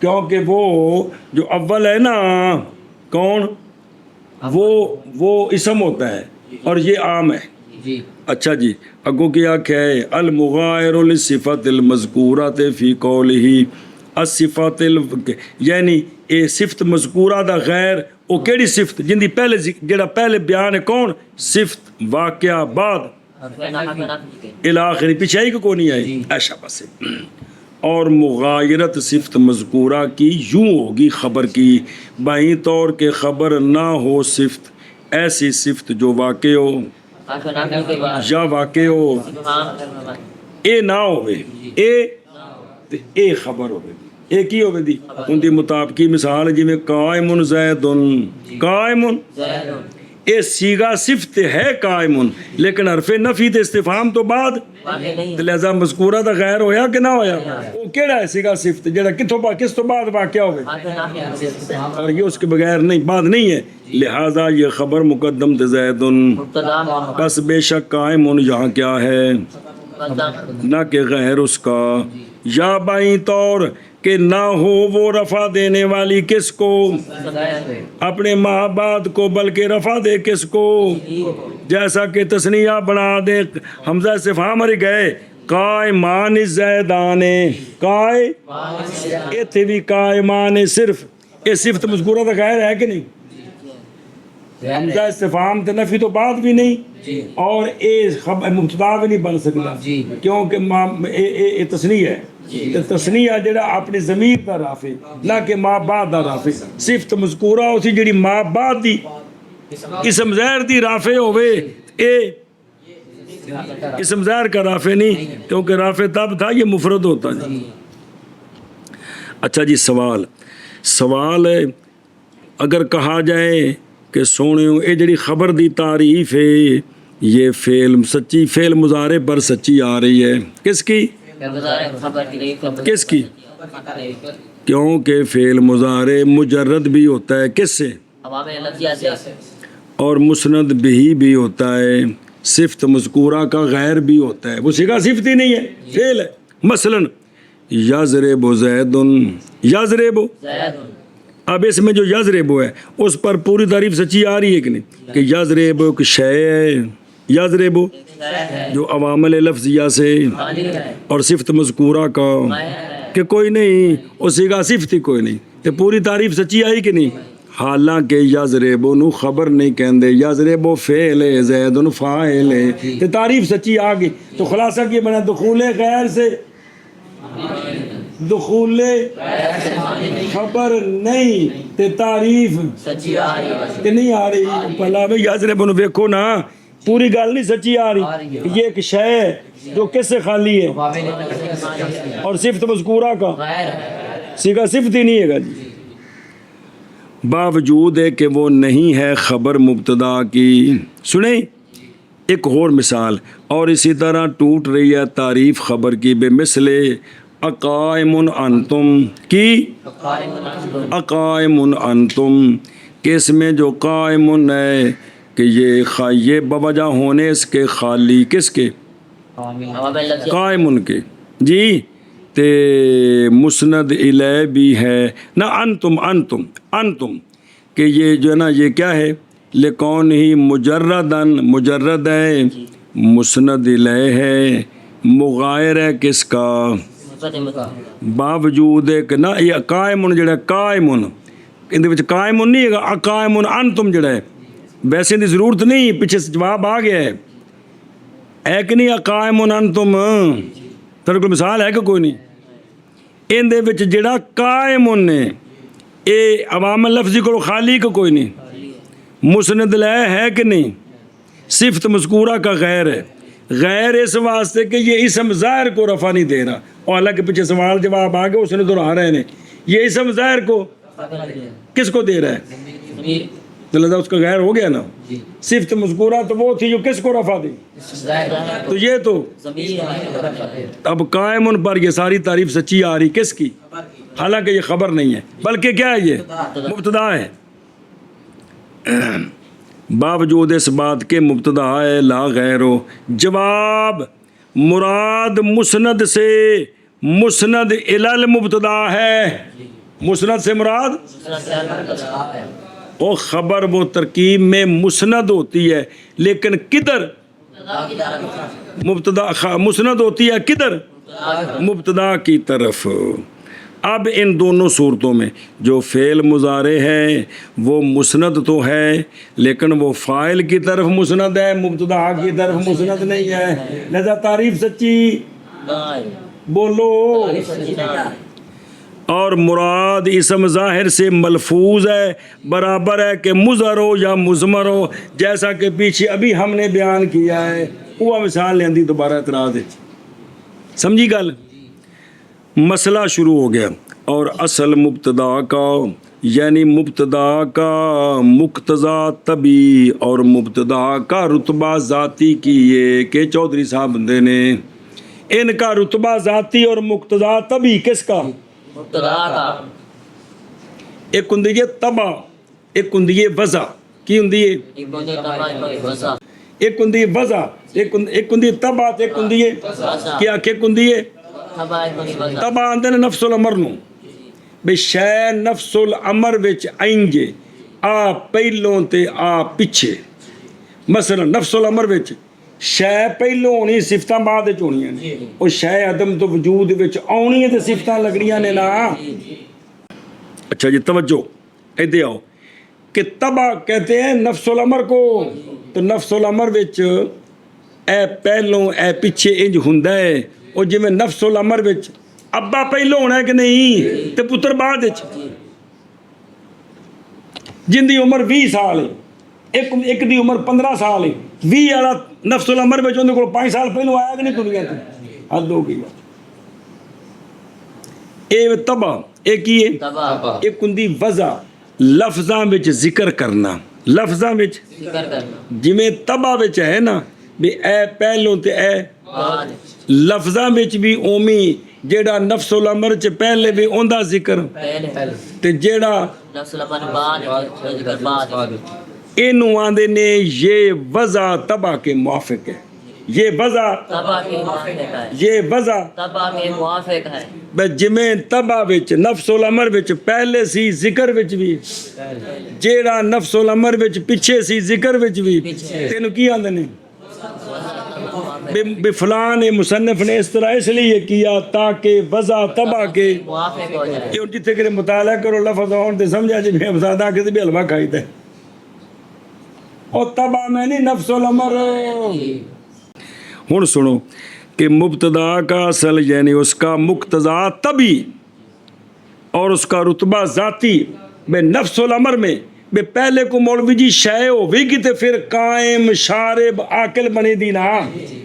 کیونکہ وہ جو اول ہے نا کون وہ اسم ہوتا ہے اور یہ عام ہے. جی اچھا جی اگوں کیا ہے المغائر للصفات المذکورات فی قولہ الصفات یعنی اے صفت مذکورہ دا غیر او کیڑی صفت جن دی پہلے جڑا پہلے بیان ہے کون صفت واقعہ بعد الاخری پیچھے ہی کو نہیں آئی ایسا بس. اور مغایرت صفت مذکورہ کی یوں ہوگی خبر کی بائیں طور کے خبر نہ ہو صفت ایسی صفت جو واقع ہو یا واقع ہو اے نہ ہوئے اے خبر ہوئے اے کی ہوئے دی ان دی مطابقی مثال جی میں قائم زیدن قائم اے سیگا صفت ہے قائم لیکن حرف نفی تے استفہام تو بعد لہذا مذکورہ دا غیر ہویا کہ نہ ہویا وہ کیڑا ہے سیگا صفت جڑا کس تو بعد واقع ہوئے اور یہ اس کے بغیر نہیں بعد نہیں ہے لہذا یہ خبر مقدم تے زیدن بس بے شک قائم یہاں کیا ہے نہ کہ غیر اس کا یا بائیں طور کہ نہ ہو وہ رفع دینے والی کس کو اپنے ماں بعد کو بلکہ رفع دے کس کو جیسا کہ تثنیہ بنا دے حمزہ استفہام ہر گئے قائمان زیدان ایتھے بھی قائمان صرف یہ صفت مذکورہ کا غیر ہے کہ نہیں حمزہ استفہام تے نفی تو بعد بھی نہیں اور اے مبتدا بھی نہیں بن سکتا کیونکہ تثنیہ ہے تثنیہ جڑا اپنی ضمیر دا رافع نہ کہ ما بعد دا رافع صفت مذکورہ اسی جڑی ما بعد دی اسم ظاہر دی رافع ہوئے اے اسم ظاہر کا رافع نہیں کیونکہ رافع تب تھا یہ مفرد ہوتا جی. اچھا جی سوال ہے اگر کہا جائے کہ سونیوں اے جڑی خبر دی تعریف ہے یہ فعل سچی فعل مضارع پر سچی آ رہی ہے کس کی کس کی کیونکہ فعل مضارع مجرد بھی ہوتا ہے کس سے اور مسند بھی ہوتا ہے صفت مذکورہ کا غیر بھی ہوتا ہے وہ صیغہ صفت ہی نہیں ہے فعل ہے مثلا یضرب زید یضرب اب اس میں جو یضرب ہے اس پر پوری تعریف سچی آ رہی ہے کہ نہیں کہ یضرب ایک شے ہے یضرب جو عوامل لفظیہ سے اور صفت مذکورہ کا کہ کوئی نہیں اور صیغہ صفت ہی کوئی نہیں کہ پوری تعریف سچی آئی کہ نہیں حالانکہ یضرب نو خبر نہیں کہندے یضرب فعل ہے زید فاعل ہے کہ تعریف سچی آ گئی تو خلاصہ یہ بنا دخول غیر سے دخول خبر نہیں تے تعریف کہ نہیں آ رہی پہلا میں یضرب نو دیکھو نا پوری گل نہیں سچی آ رہی یہ ایک شے ہے جو کس سے خالی ہے اور صفت مذکورہ کا صیغہ صفت ہی نہیں ہے گا جی باوجود ہے کہ وہ نہیں ہے خبر مبتدا کی. سنیں ایک اور مثال اور اسی طرح ٹوٹ رہی ہے تعریف خبر کی بے مثل اقائم انتم کی اقائم انتم کہ اس میں جو قائم ہے کہ یہ بوجہ ہونے اس کے خالی کس کے قائم کے جی تے مسند الیہ بھی ہے نہ انتم کہ یہ جو ہے نا یہ کیا ہے لکون ہی مجرد ہے مسند الیہ ہے مغائر ہے کس کا باوجود ہے کہ نہ یہ قائم جڑا قائم ان دے وچ قائم نہیں ہے اقائم انتم جڑا ہے ویسے دی ضرورت نہیں پیچھے جواب آ گیا ہے کہ نہیں اقائم انتم تیرے کوئی مثال ہے کہ کوئی نہیں ان دے وچ جڑا قائم نے اے عوامل لفظی کو خالی کا کوئی نہیں مسند لے ہے کہ نہیں صفت مذکورہ کا غیر ہے غیر اس واسطے کہ یہ اسم ظاہر کو رفع نہیں دے رہا اور حالانکہ پیچھے سوال جواب آ گیا اس نے دہرا رہے ہیں یہ اسم ظاہر کو کس کو دے رہا ہے تو لہذا اس کا غیر ہو گیا نا صفت مذکورہ تو وہ تھی جو کس کو رفع دی تو یہ تو اب قائم ان پر یہ ساری تعریف سچی آ رہی کس کی حالانکہ یہ خبر نہیں ہے بلکہ کیا ہے یہ مبتدا ہے باوجود اس بات کے مبتدا ہے لا غیر ہو جواب مراد مسند سے مسند الی المبتدا ہے مسند سے مراد مسند سے مبتدا ہے اور خبر وہ ترکیب میں مسند ہوتی ہے لیکن کدھر مبتدا مسند ہوتی ہے کدھر مبتدا کی طرف اب ان دونوں صورتوں میں جو فعل مضارع ہے وہ مسند تو ہے لیکن وہ فاعل کی طرف مسند ہے مبتدا کی طرف مسند نہیں ہے لہذا تعریف سچی بولو اور مراد اسم ظاہر سے ملفوظ ہے برابر ہے کہ مضر ہو یا مضمر ہو جیسا کہ پیچھے ابھی ہم نے بیان کیا ہے وہ مثال لیندی دوبارہ اعتراض ہے سمجھی گل مسئلہ شروع ہو گیا اور اصل مبتدا کا یعنی مبتدا کا مقتضا طبی اور مبتدا کا رتبہ ذاتی کی یہ کہ چودھری صاحب بندے نے ان کا رتبہ ذاتی اور مقتضا طبی کس کا مبتدا کا ایک ہوں طبع ایک ہوں وضع کی ہوں ایک بندے تبع وضع ایک ہوں وضع ایک ہوں طبع ایک ہوں کیا کہ ایک ہوں تبع ایک بندے وضع طبع آندے نے نفس الامر نو بے شے نفس الامر وچ آئنجے آ پہلوں تے آ پچھے مثلا نفس الامر وچ شے پہلوں ہونی صفتاں بعد وچ ہونیاں نے او شے عدم تو وجود وچ آونی ہے تے صفتاں لگڑیاں نے نا اچھا جی توجہ ادھر آؤ کہ طبع کہتے ہیں نفس الامر کو تو نفس الامر وچ اے پہلوں اے پیچھے انج ہوندا ہے او جویں نفس الامر وچ ابا پہلو ہونا ہے کہ نہیں تے پتر بعد وچ جن دی عمر 20 سال ہے ایک دی عمر 15 سال ہے 20 والا نفس الامر وچ اون کول 5 سال پہلو آیا کہ نہیں دنیا تے حد ہو گئی اے طبع اے کی ہے تبع ایک ہندی وضع لفظاں وچ ذکر کرنا لفظاں وچ ذکر کرنا جویں طبع وچ ہے نا بھی اے پہلوں تے اے بعد لفظاں وچ بھی اومی جیڑا نفس الامر چ پہلے بھی اوندا ذکر پہلے تے جیڑا نفس الامر بعد ذکر بعد اینو آندے نے یہ وضع طبع کے موافق ہے یہ وضع تبع کے موافق ہے یہ وضع تبع کے موافق ہے بے جمیں طبع وچ نفس الامر وچ پہلے سی ذکر وچ بھی جیڑا نفس الامر وچ پیچھے سی ذکر وچ بھی تینوں کی آندے نے بے فلان مصنف نے اس طرح اس لیے کیا تاکہ وضع طبع کے موافق ہو جائے یہ جتنے کہ مطالعہ کرو لفظ آن تے سمجھا جی میں بزادہ کسی بھی حلوہ کھائی تے اور طبع میں نہیں نفس الامر ہن سنو کہ مبتدا کا اصل یعنی اس کا مقتضا طبی اور اس کا رتبہ ذاتی بے نفس الامر میں بے پہلے کو مولوی جی شے ہوئی کی تے پھر قائم شارب عاقل بنے دی نا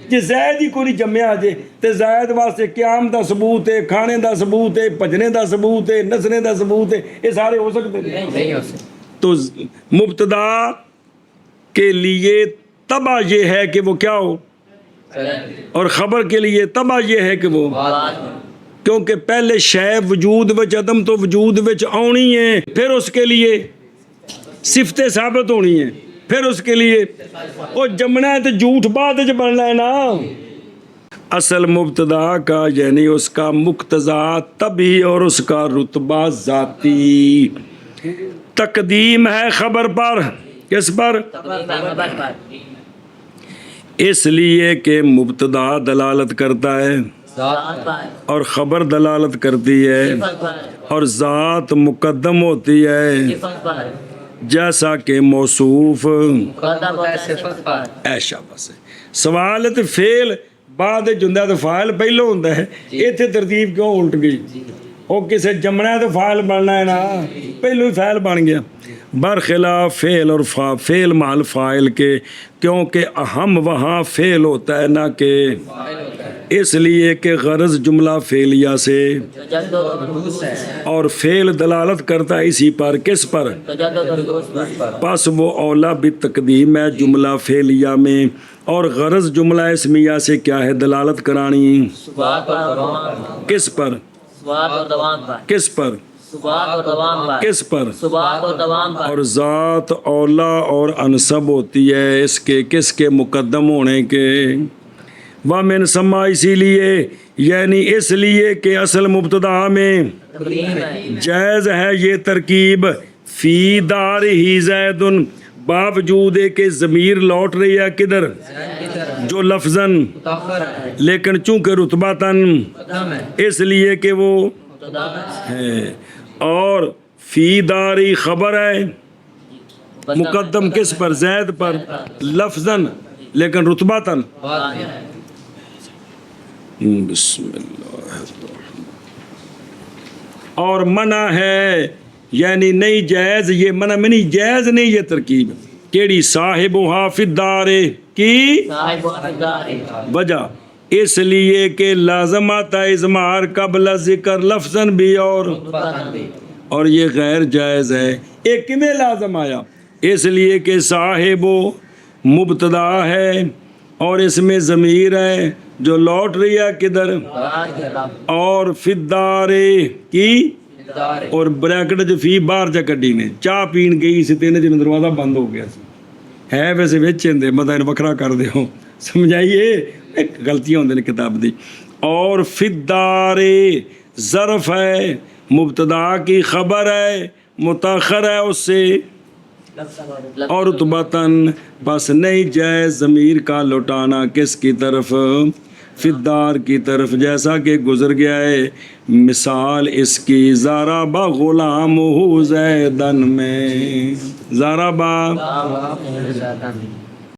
جی زید ہی کوئی جمعہ جے تے زید واسطے قیام دا ثبوت ہے کھانے دا ثبوت ہے بھجنے دا ثبوت ہے نسنے دا ثبوت ہے یہ سارے ہو سکتے ہیں نہیں ہو سکتا تو مبتدا کے لیے طبع یہ ہے کہ وہ کیا ہو اور خبر کے لیے طبع یہ ہے کہ وہ کیونکہ پہلے شے وجود وچ عدم تو وجود وچ آنی ہے پھر اس کے لیے صفتیں ثابت ہونی ہیں پھر اس کے لیے وہ جمنا ہے تو جھوٹ بعد وچ بننا ہے نا اصل مبتدا کا یعنی اس کا مقتضا طبی اور اس کا رتبہ ذاتی تقدیم ہے خبر پر کس پر تقدیم ہے خبر پر اس لیے کہ مبتدا دلالت کرتا ہے ذات پر اور خبر دلالت کرتی ہے صفت پر اور ذات مقدم ہوتی ہے صفت پر جیسا کہ موصوف مقدم ہوتا ہے صفت پر ایشا بس سوال تے فعل بعد جندا تو فاعل پہلو ہوندا ہے ایتھے ترتیب کیوں الٹ گئی او کسے جمنا ہے تو فاعل بننا ہے نا پہلو ہی فاعل بن گیا برخلاف فعل اور فعل محل فاعل کے کیونکہ اہم وہاں فعل ہوتا ہے نہ کہ اس لیے کہ غرض جملہ فعلیہ سے تجدد الدروس ہے اور فعل دلالت کرتا ہے اسی پر کس پر تجدد الدروس پر پس وہ اولا بالتقدیم ہے جملہ فعلیہ میں اور غرض جملہ اسمیہ سے کیا ہے دلالت کرانی ثبات اور دوام کس پر ثبات اور دوام پر کس پر ثبات اور دوام پر کس پر ثبات اور دوام پر اور ذات اولا اور انصب ہوتی ہے اس کے کس کے مقدم ہونے کے وَمِن سما اسی لیے یعنی اس لیے کہ اصل مبتدا میں تقریب ہے جائز ہے یہ ترکیب فی دار ہی زید، باوجود کہ ضمیر لوٹ رہی ہے کدھر؟ جو لفظاً، لیکن چونکہ رتبتاً اس لیے کہ وہ ہے، اور فی داری خبر ہے مقدم کس پر؟ زید پر، لفظاً لیکن رتبتاً۔ بسم اللہ الرحمن۔ اور منع ہے یعنی نہیں جائز، یہ منع میں نہیں، جائز نہیں یہ ترکیب کیڑی؟ صاحب حافظ دار کی صاحب دار وجہ اس لیے کہ لازمات اظہار قبل ذکر لفظاً بھی اور یہ غیر جائز ہے۔ ایک میں لازم آیا اس لیے کہ صاحب مبتدا ہے اور اس میں ضمیر ہے جو لوٹ رہی ہے کدھر؟ اور فدار کی، اور بریکٹ جو فی باہر جا کڈی نے، چاہ پین گئی سی تین جن دروازہ بند ہو گیا سی ہے ویسے ویچن دے مدد وکھرا کر دے ہو، سمجھائیے غلطیاں ہوندے نے کتاب دی۔ اور فدار ظرف ہے، مبتدا کی خبر ہے، متاخر ہے اس سے، اور رتبتاً بس نہیں جائز ضمیر کا لوٹانا کس کی طرف؟ فدار کی طرف، جیسا کہ گزر گیا ہے۔ مثال اس کی ضرب غلامہ زیدن میں، ضرب